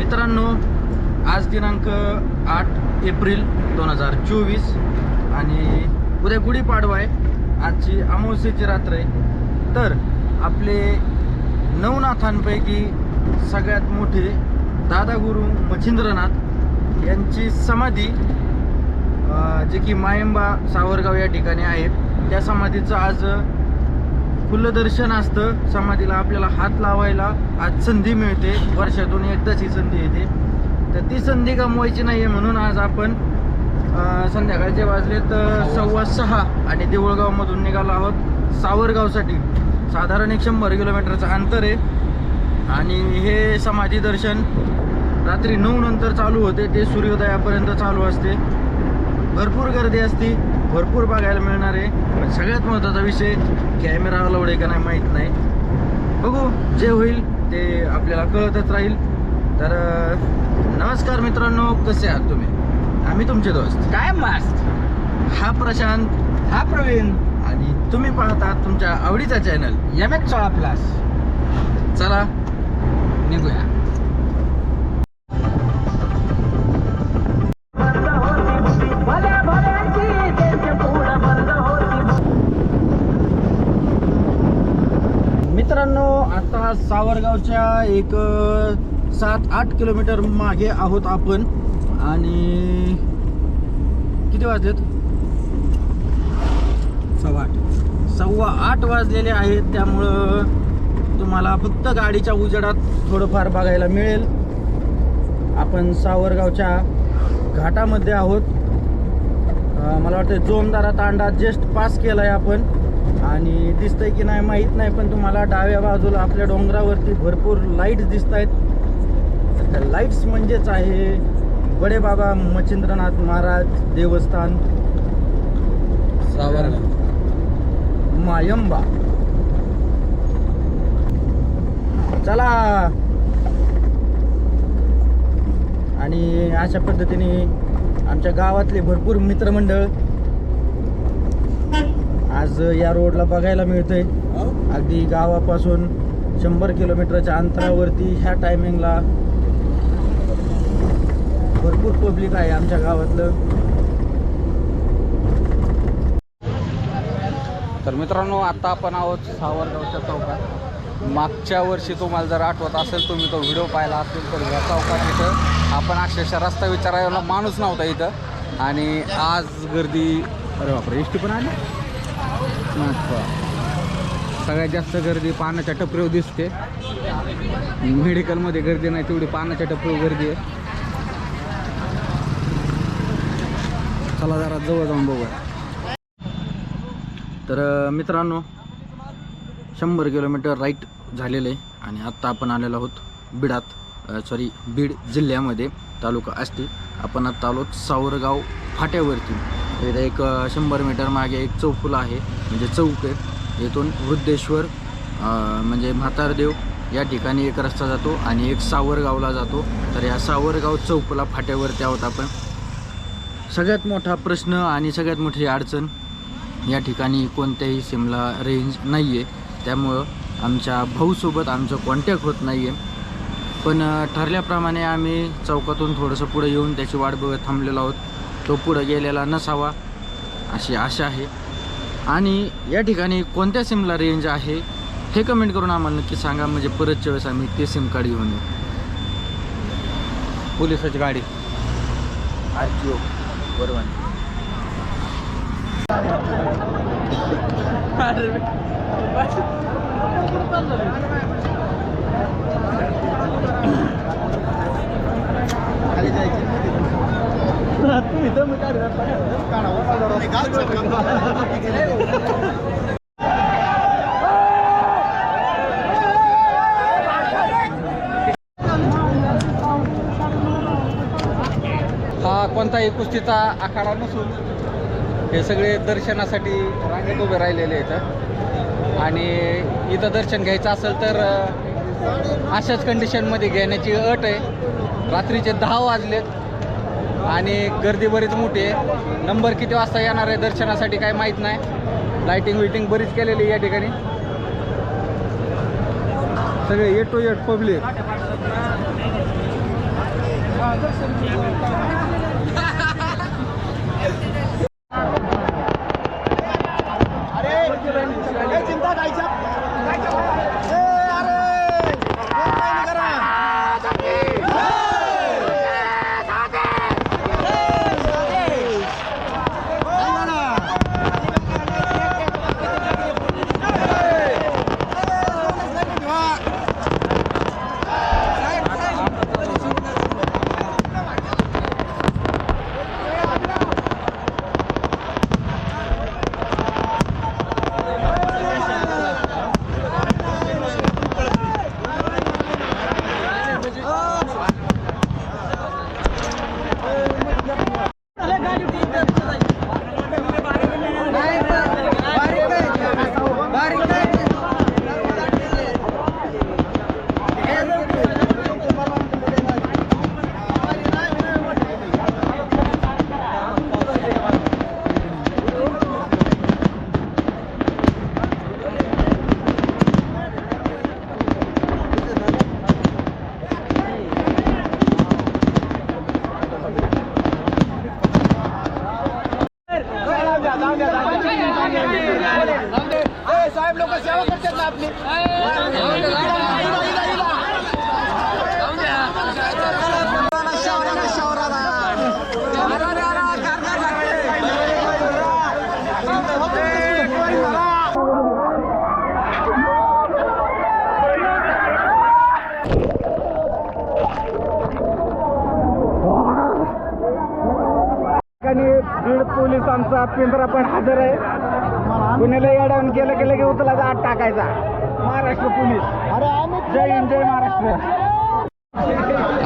मित्रांनो, आज दिनांक 8 एप्रिल 2024 आणि उद्या गुढीपाडवा आहे. आजची अमावस्येची रात्र आहे. तर आपले नवनाथांपैकी सगळ्यात मोठे दादागुरु मच्छिंद्रनाथ यांची समाधी जे की मायंबा सावरगाव या ठिकाणी आहे, त्या समाधीचं आज खुलं दर्शन असतं. समाधीला आपल्याला हात लावायला आज संधी मिळते. वर्षातून एकदाच ही संधी येते. तर ती संधी गमवायची नाही आहे, म्हणून आज आपण संध्याकाळचे वाजलेत 6:15 आणि देऊळगावमधून निघालो आहोत सावरगावसाठी. साधारण 100 किलोमीटरचं अंतर आहे आणि हे समाधी दर्शन रात्री 9 नंतर चालू होते, ते सूर्योदयापर्यंत चालू असते. भरपूर गर्दी असते, भरपूर बघायला मिळणार आहे. पण सगळ्यात महत्त्वाचा विषय, कॅमेरा अलाउड आहे का नाही माहीत नाही. बघू, जे होईल ते आपल्याला कळतच राहील. तर नमस्कार मित्रांनो, कसे आहात तुम्ही? आम्ही तुमचे दोस्त काय मस्त. हा प्रशांत, हा प्रवीण आणि तुम्ही पाहतात तुमच्या आवडीचा चॅनल MX16+. चला निघूया. मित्रांनो, आता सावरगावच्या एक 7-8 किलोमीटर मागे आहोत आपण. आणि किती वाजलेत? 8:15 वाजलेले आहेत. त्यामुळं तुम्हाला फक्त गाडीच्या उजेडात थोडंफार बघायला मिळेल. आपण सावरगावच्या घाटामध्ये आहोत. मला वाटतं जोमदारा तांडा जस्ट पास केला आहे आपण. आणि दिसतंय की नाही माहीत नाही, पण तुम्हाला डाव्या बाजूला आपल्या डोंगरावरती भरपूर लाईट्स दिसत आहेत. त्या लाईट्स म्हणजेच आहे बडे बाबा मच्छिंद्रनाथ महाराज देवस्थान सावरगाव मायंबा. चला. आणि अशा पद्धतीने आमच्या गावातले भरपूर मित्रमंडळ आज या रोडला बघायला मिळतंय. अगदी गावापासून 100 किलोमीटरच्या अंतरावरती ह्या टायमिंगला भरपूर पब्लिक आहे आमच्या गावातलं. तर मित्रांनो, आता आपण आहोत सावरगावच्या चौकात. मागच्या वर्षी तुम्हाला जर आठवत असेल, तुम्ही तो व्हिडिओ पाहिला असेल, तर या चौकात इथं आपण अक्षरशः रस्ता विचारायला माणूस नव्हता इथं. आणि आज गर्दी, अरे बापरे, एस टी पण आली. सगळ्यात जास्त गर्दी पानाच्या टपरीवर दिसते. मेडिकलमध्ये गर्दी नाही, तेवढी पानाच्या टपरीवर गर्दी आहे. चला जरा जवळ जाऊन बघूया. तर मित्रांनो, 100 किलोमीटर राईट झालेलं आहे आणि आत्ता आपण आलेलो आहोत बीड जिल्ह्यामध्ये, तालुका आष्टी. आपण आत्ता आलो सावरगाव फाट्यावरती. इथं एक 100 मीटर मागे एक चौफुल आहे, म्हणजे चौक आहे. येथून वृद्धेश्वर म्हणजे म्हातारदेव या ठिकाणी एक रस्ता जातो आणि एक सावरगावला जातो. तर या सावरगाव चौफुला फाट्यावरती आहोत आपण. सगळ्यात मोठा प्रश्न आणि सगळ्यात मोठी अडचण, या ठिकाणी कोणत्याही सिमला रेंज नाही आहे. त्यामुळं आमच्या भाऊसोबत आमचं कॉन्टॅक्ट होत नाही आहे. पण ठरल्याप्रमाणे आम्ही चौकातून थोडंसं पुढे येऊन त्याची वाट बघत थांबलेलो आहोत. तो पुढं गेलेला नसावा अशी आशा आहे. आणि या ठिकाणी कोणत्या सिमला रेंज आहे हे कमेंट करून आम्हाला नक्की सांगा, म्हणजे परतच्या वेळेस आम्ही ते सिम कार्ड घेऊन येऊ. पोलिसाची गाडी RTO बरोबर. हा कोणताही कुस्तीचा आखाडा नसून हे सगळे दर्शनासाठी रांगेत उभे राहिलेले आहेत. आणि इथं दर्शन घ्यायचं असेल तर अशाच कंडिशनमध्ये घेण्याची अट आहे. रात्रीचे 10 वाजलेत आणि गर्दी बरीच मोठी आहे. नंबर किती वाजता येणार आहे दर्शनासाठी काय माहीत नाही. लाईटिंग विटिंग बरीच केलेली या ठिकाणी. सगळे A to Z पब्लिक. साहेब लोक सेवा करतात ना आपली. बीड पोलिसांचा पिंजरा पण हजर आहे. पुण्याला येड्यावर गेलं गेलं की उचलायचा आत टाकायचा. महाराष्ट्र पोलीस, जय हिंद, जय महाराष्ट्र.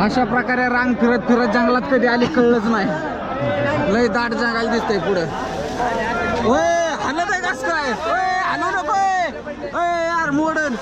अशा प्रकारे रांग फिरत फिरत जंगलात कधी आली कळलंच नाही. लय दाट जंगल दिसतंय पुढं. ओय हलत आहे कस काय? ओय हलू नको. ओय यार मोडन.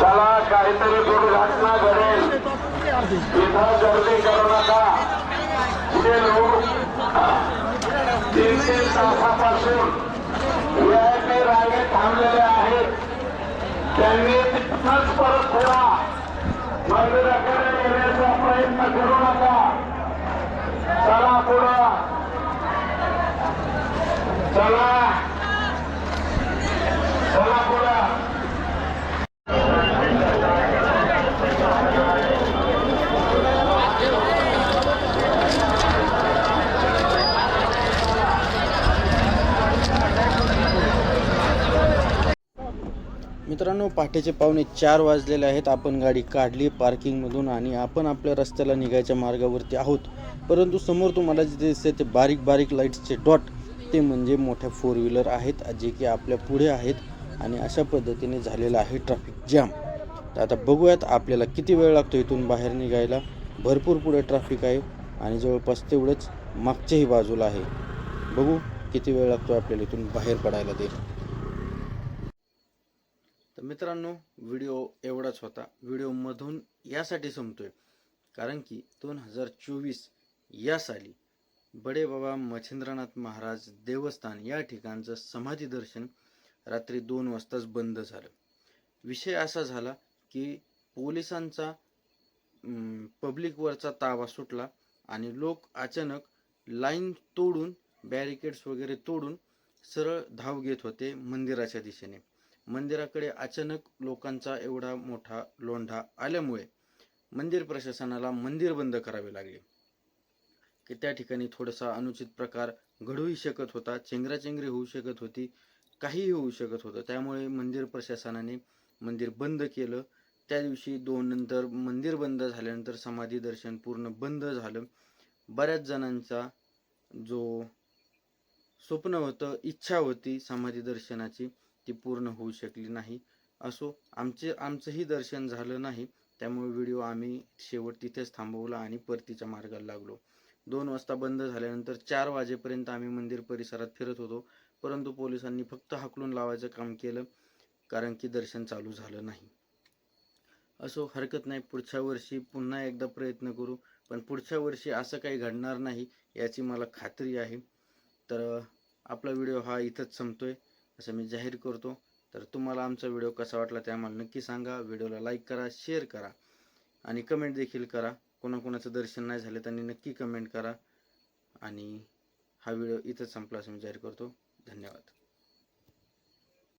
चला काहीतरी दुर्घटना घडेल, इथं गर्दी करू नका. जे लोक 3-3 तासापासून VIP रांगेत थांबलेले आहेत त्यांनी तिथंच परत थोडा मंदिराकडे येण्याचा प्रयत्न करू नका. चला पुढं, चला चला पुढं. मित्रांनो, मित्रांनो, पहाटेचे 3:45 वाजलेले आहेत. आपण गाडी काढली पार्किंगमधून आणि आपण आपल्या रस्त्याला निघायच्या मार्गावरती आहोत. परंतु समोर तुम्हाला जे दिसते ते बारीक बारीक लाईट्सचे डॉट, ते म्हणजे मोठ्या 4 व्हीलर आहेत जे की आपल्या पुढे आहेत आणि अशा पद्धतीने झालेला आहे ट्रॅफिक जॅम. तर आता बघूयात आपल्याला किती वेळ लागतो इथून बाहेर निघायला. भरपूर पुढे ट्रॅफिक आहे आणि जवळपास तेवढंच मागच्याही बाजूला आहे. बघू किती वेळ लागतो आपल्याला इथून बाहेर पडायला ते. तर मित्रांनो, व्हिडिओ एवढाच होता. व्हिडिओमधून यासाठी संपतोय कारण की 2024 या साली बडे बाबा मच्छिंद्रनाथ महाराज देवस्थान या ठिकाणचं समाधी दर्शन रात्री 2 वाजताच बंद झालं. विषय असा झाला की पोलिसांचा पब्लिकवरचा ताबा सुटला आणि लोक अचानक लाईन तोडून, बॅरिकेड्स वगैरे तोडून सरळ धाव घेत होते मंदिराच्या दिशेने. मंदिराकडे अचानक लोकांचा एवढा मोठा लोंढा आल्यामुळे मंदिर प्रशासनाला मंदिर बंद करावे लागले की त्या ठिकाणी थोडासा अनुचित प्रकार घडूही शकत होता, चेंगराचेंगरी होऊ शकत होती, काहीही होऊ शकत होतं. त्यामुळे मंदिर प्रशासनाने मंदिर बंद केलं. त्या दिवशी 2 नंतर मंदिर बंद झाल्यानंतर समाधी दर्शन पूर्ण बंद झालं. बऱ्याच जणांचा जो स्वप्न होतं, इच्छा होती समाधी दर्शनाची, ती पूर्ण होऊ शकली नाही. असो, आमचंही दर्शन झालं नाही. त्यामुळे व्हिडिओ आम्ही शेवट तिथेच थांबवला आणि परतीच्या मार्गाला लागलो. 2 वाजता बंद झाल्यानंतर 4 वाजेपर्यंत आम्ही मंदिर परिसरात फिरत होतो, परंतु पोलिसांनी फक्त हाकलून लावायचं काम केलं कारण की दर्शन चालू झालं नाही. असो, हरकत नाही, पुढच्या वर्षी पुन्हा एकदा प्रयत्न करू, पण पुढच्या वर्षी असं काही घडणार नाही याची मला खात्री आहे. तर आपला व्हिडिओ हा इथंच संपतोय असं मी जाहीर करतो. तर तुम्हाला आमचा व्हिडिओ कसा वाटला ते आम्हाला नक्की सांगा. व्हिडिओला लाईक करा, शेअर करा आणि कमेंट देखील करा. कोणाकोणाचं दर्शन नाही झालं त्यांनी नक्की कमेंट करा. आणि हा व्हिडिओ इथंच संपला असं मी जाहीर करतो. धन्यवाद.